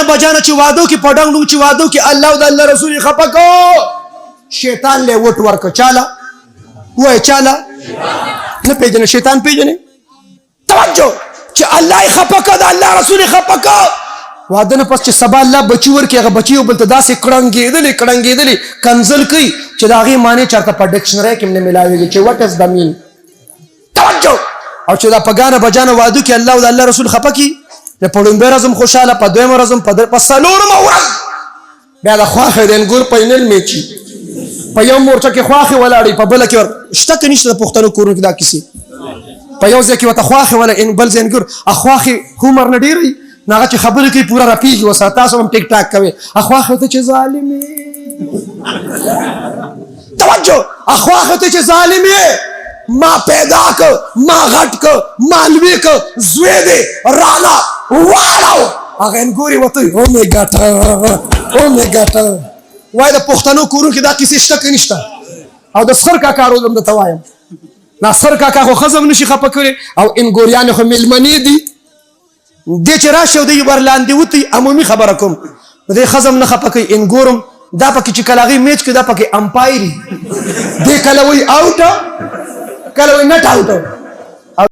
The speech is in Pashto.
بجانه چې وادو کې پډنګ چې وادو کې الله او د الله رسول خپه کو شیطان له وټ ورک چاله وای چاله نه پیژنه شیطان پیژنه توجه چې الله خپه کو د الله رسول خپه کو واده نه پس چې سبا الله بچی ورکي هغه بچی بل ته داسې کړنګېدلې کنزل کوي چې د هغې معنی چېرته په ډکشنرۍ کې هم نه میلاوېږي چې وټ از د مین توجه او چې دا په ګانه بجانه وادو کې الله او د الله رسول خپه کي د په لومبۍ ورځ هم خوشحاله په دویمه ورځ هم په څلورمه ورځ بیا د خواښې د انګور پینل میچي په یو مورچه کې خواښې ولاړې په بله کې شته که نشته د پښتنو کورونو کې دا کیسې په یو ځای کې ورته خواښې ولا بل ځای انګور خواښې عمر نه ډېر وي نو هغه چې خبرې کوي پوره رپېږي وسه تاسو هم ټیک ټاک کوئ خواښې ته چې ظالم توجه خواښې ته چې ظالم ما پیدا که ما غټ که ما لوی که زوی دی راله واړو هغه انګورې وته او مې ګټه وایي د پښتنو کورونو کې دا کیسې شته که نشته او د سخر کاکا روز هم درته وایم دا سخر کاکا خو ښځه هم نشي خفه کړې او انګوریانې خو مېلمنې دي دې چې راشي او دی ورلاندې وتي عمومي خبره کوم دې ښځه هم نه خفه کوي انګورم دا پکې چې کله هغې میچ کوي دا پکې امپایر دې کله وایي آوټه کله وایي نټ آوټه